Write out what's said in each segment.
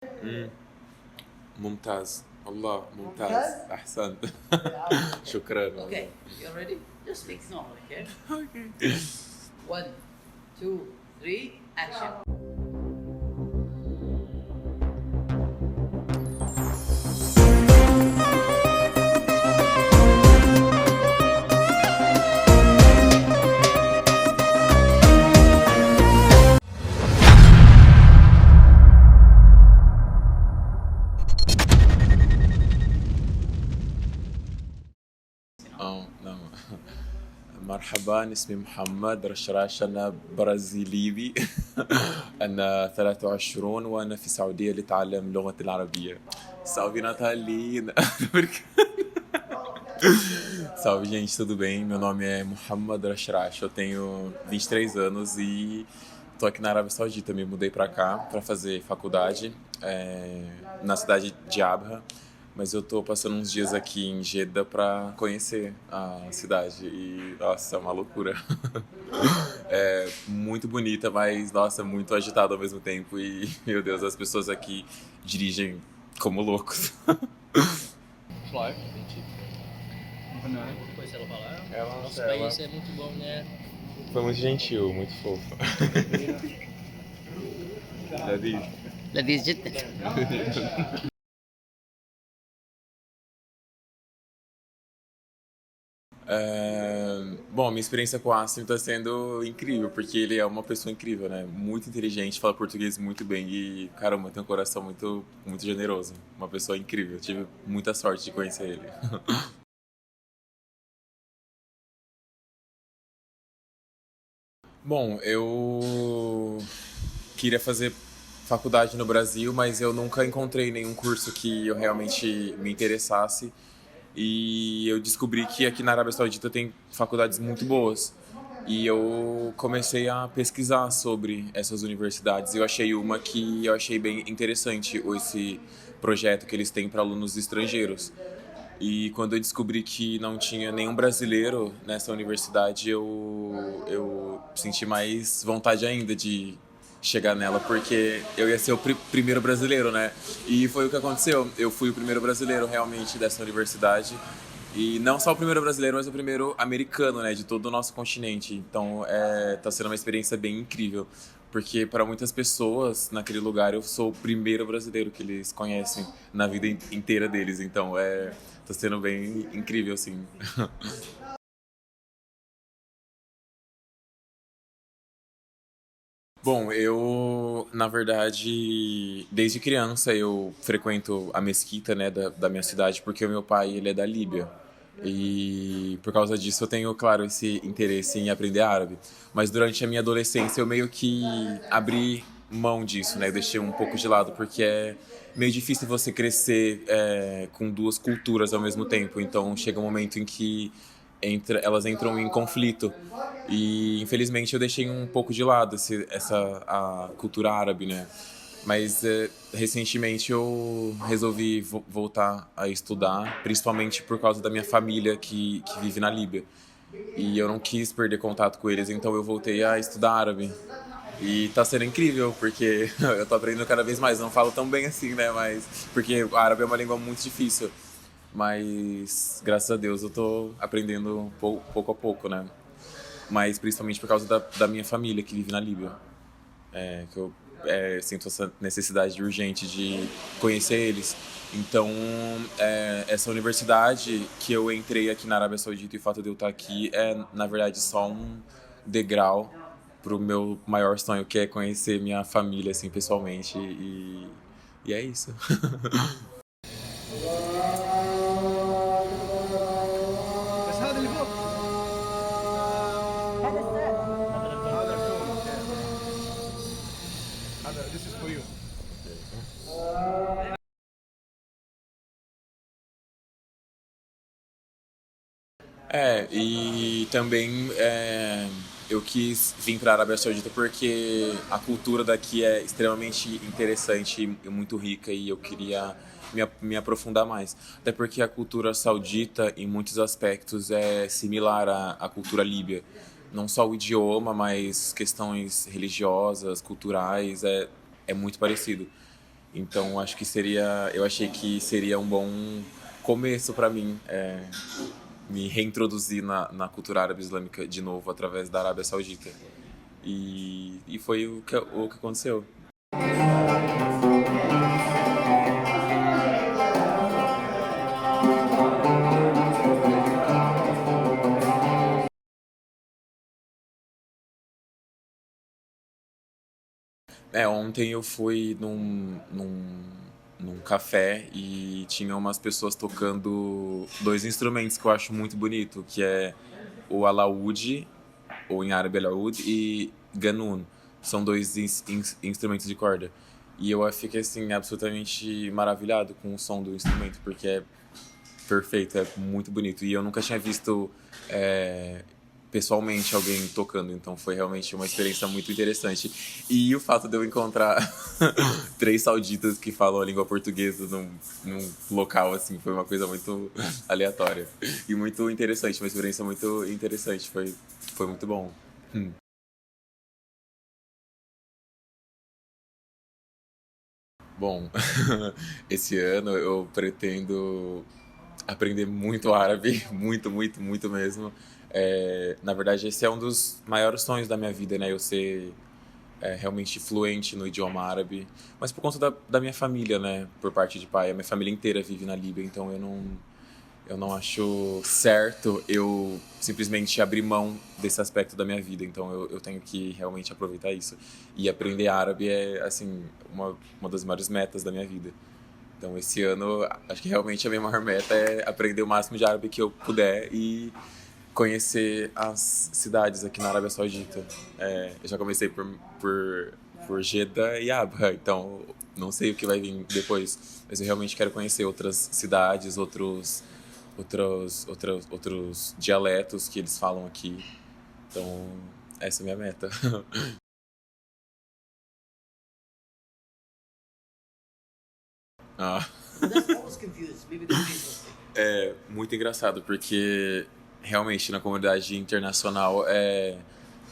مم. ممتاز الله ممتاز ممتاز؟ أحسنت العفو. شكرا والله. Okay, you're ready? Just speak normally, okay? Okay. One, two, three, action. نعم. مرحبا اسمي محمد رشراش أنا برازيليبي أنا 23 وأنا في السعودية لأتعلم اللغة العربية. Salve Natalina! Salve gente, tudo bem? Meu nome é Muhammad Rashrash, eu tenho 23 anos e tô aqui na Arábia Saudita. Me mudei pra cá pra fazer faculdade na cidade de Abha, mas eu tô passando uns dias aqui em Jeddah pra conhecer a cidade e, nossa, é uma loucura. É muito bonita, mas, nossa, muito agitada ao mesmo tempo e, meu Deus, as pessoas aqui dirigem como loucos. Claro, Depois ela falar. Ela- Nosso ela- país é muito bom, né? Foi muito gentil, muito fofa. Davi. لذيذ جدا. Bom, minha experiência com o Assim tá sendo incrível, porque ele é uma pessoa incrível, né? Muito inteligente, fala português muito bem e, caramba, tem um coração muito, muito generoso. Uma pessoa incrível. Tive muita sorte de conhecer ele. Bom, eu queria fazer faculdade no Brasil, mas eu nunca encontrei nenhum curso que eu realmente me interessasse. E eu descobri que aqui na Arábia Saudita tem faculdades muito boas. E eu comecei a pesquisar sobre essas universidades. Eu achei uma que eu achei bem interessante, esse projeto que eles têm para alunos estrangeiros. E quando eu descobri que não tinha nenhum brasileiro nessa universidade, eu senti mais vontade ainda de chegar nela, porque eu ia ser o primeiro brasileiro, né? E foi o que aconteceu. Eu fui o primeiro brasileiro realmente dessa universidade. E não só o primeiro brasileiro, mas o primeiro americano, né? De todo o nosso continente. Então, tá sendo uma experiência bem incrível. Porque para muitas pessoas naquele lugar eu sou o primeiro brasileiro que eles conhecem na vida inteira deles. Então, tá sendo bem incrível, assim. Bom, eu, na verdade, desde criança eu frequento a mesquita, né, da minha cidade, porque o meu pai, ele é da Líbia. E por causa disso eu tenho, claro, esse interesse em aprender árabe. Mas durante a minha adolescência eu meio que abri mão disso, né? Eu deixei um pouco de lado, porque é meio difícil você crescer com duas culturas ao mesmo tempo. Então chega um momento em que elas entram em conflito. E infelizmente eu deixei um pouco de lado a cultura árabe, né? Mas recentemente eu resolvi voltar a estudar, principalmente por causa da minha família que vive na Líbia. E eu não quis perder contato com eles, então eu voltei a estudar árabe. E tá sendo incrível, porque eu tô aprendendo cada vez mais. Não falo tão bem assim, né? Mas porque o árabe é uma língua muito difícil. Mas graças a Deus eu tô aprendendo pouco a pouco, né? Mas principalmente por causa da minha família que vive na Líbia. Que eu sinto essa necessidade urgente de conhecer eles. Então, essa universidade que eu entrei aqui na Arábia Saudita e o fato de eu estar aqui é, na verdade, só um degrau pro meu maior sonho, que é conhecer minha família, assim, pessoalmente. E é isso. بس هذا اللي فوق. هذا الشغل. هذا this is for you. E também eu quis vir para a Arábia Saudita porque a cultura daqui é extremamente interessante e muito rica e eu queria me aprofundar mais. Até porque a cultura saudita, em muitos aspectos, é similar à cultura líbia. Não só o idioma, mas questões religiosas, culturais, é muito parecido. Então acho que eu achei que seria um bom começo para mim, me reintroduzir na cultura árabe islâmica de novo através da Arábia Saudita. E foi o que aconteceu. Ontem eu fui num café e tinha umas pessoas tocando dois instrumentos que eu acho muito bonito, que é o alaúde, ou em árabe alaúde, e ganun. São dois instrumentos de corda. E eu fiquei assim absolutamente maravilhado com o som do instrumento, porque é perfeito, é muito bonito. E eu nunca tinha visto pessoalmente alguém tocando, então foi realmente uma experiência muito interessante. E o fato de eu encontrar três sauditas que falam a língua portuguesa num local assim foi uma coisa muito aleatória e muito interessante, uma experiência muito interessante, foi muito bom. Bom, esse ano eu pretendo aprender muito árabe, muito, muito, muito mesmo. Na verdade, esse é um dos maiores sonhos da minha vida, né? Eu ser realmente fluente no idioma árabe, mas por conta da minha família, né? Por parte de pai, a minha família inteira vive na Líbia, então eu não acho certo eu simplesmente abrir mão desse aspecto da minha vida. Então eu tenho que realmente aproveitar isso. E aprender árabe é, assim, uma das maiores metas da minha vida. Então esse ano, acho que realmente a minha maior meta é aprender o máximo de árabe que eu puder e conhecer as cidades aqui na Arábia Saudita. Eu já comecei por Jeddah e Abha, então não sei o que vai vir depois, mas eu realmente quero conhecer outras cidades, outros dialetos que eles falam aqui. Então, essa é a minha meta. Ah, That's always confused. Maybe the face. é muito engraçado, porque realmente na comunidade internacional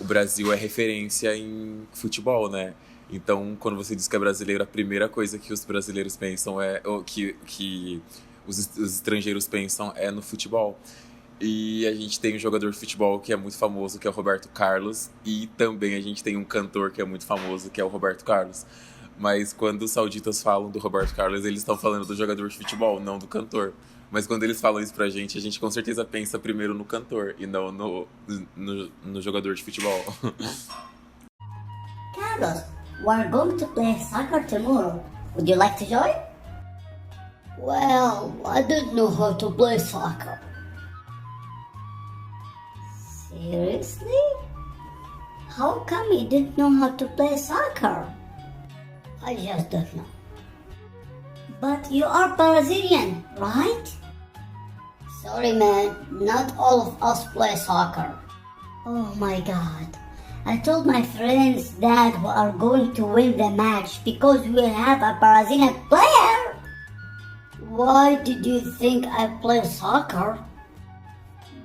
o Brasil é referência em futebol, né? Então, quando você diz que é brasileiro, a primeira coisa que os brasileiros pensam ou que os estrangeiros pensam é no futebol. E a gente tem um jogador de futebol que é muito famoso, que é o Roberto Carlos, e também a gente tem um cantor que é muito famoso, que é o Roberto Carlos. Mas quando os sauditas falam do Roberto Carlos, eles estão falando do jogador de futebol, não do cantor. Mas quando eles falam isso pra gente, a gente com certeza pensa primeiro no cantor e não no jogador de futebol. Carlos, we're going to play soccer tomorrow. Would you like to join? Well, I don't know how to play soccer. Seriously? How come you didn't know how to play soccer? I just don't know. But you are Brazilian, right? Sorry man, not all of us play soccer. Oh my god. I told my friends that we are going to win the match because we have a Brazilian player. Why did you think I play soccer?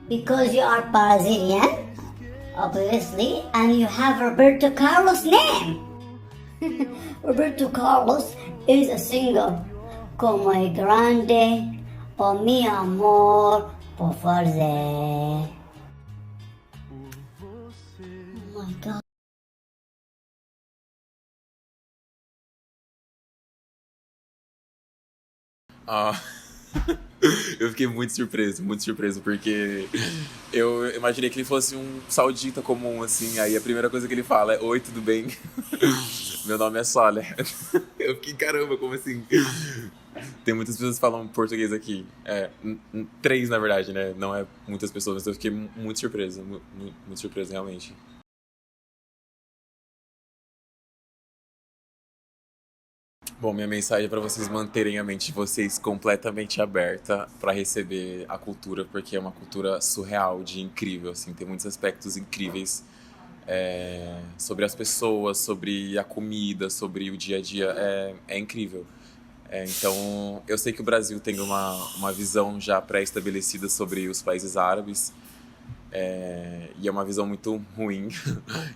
Because you are Brazilian, obviously, and you have Roberto Carlos' name. Roberto Carlos is a singer. Como é grande, o meu amor, por fazer. Oh my god. Ah, eu fiquei muito surpreso, porque eu imaginei que ele fosse um saudita comum, assim, aí a primeira coisa que ele fala é: Oi, tudo bem? Meu nome é Saleh. Eu fiquei, caramba, como assim? Tem muitas pessoas que falam português aqui. Três, na verdade, né? Não é muitas pessoas, mas eu fiquei muito surpreso, muito surpreso, realmente. Bom, minha mensagem é para vocês manterem a mente de vocês completamente aberta para receber a cultura, porque é uma cultura surreal, de incrível, assim, tem muitos aspectos incríveis sobre as pessoas, sobre a comida, sobre o dia a dia, é incrível. Então, eu sei que o Brasil tem uma visão já pré-estabelecida sobre os países árabes, e é uma visão muito ruim.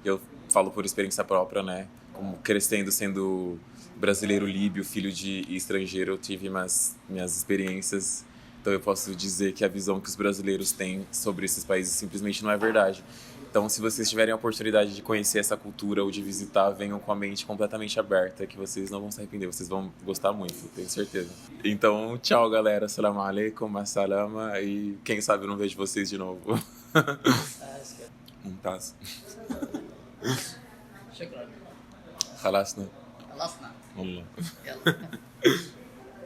Eu falo por experiência própria, né? Como crescendo sendo brasileiro líbio, filho de estrangeiro, eu tive minhas experiências. Então eu posso dizer que a visão que os brasileiros têm sobre esses países simplesmente não é verdade. Então, se vocês tiverem a oportunidade de conhecer essa cultura ou de visitar, venham com a mente completamente aberta, que vocês não vão se arrepender, vocês vão gostar muito, tenho certeza. Então, tchau, galera. Salam alaikum, assalama, e quem sabe eu não vejo vocês de novo. ممتاز. شكرا. خلصنا خلصنا. والله. يلا.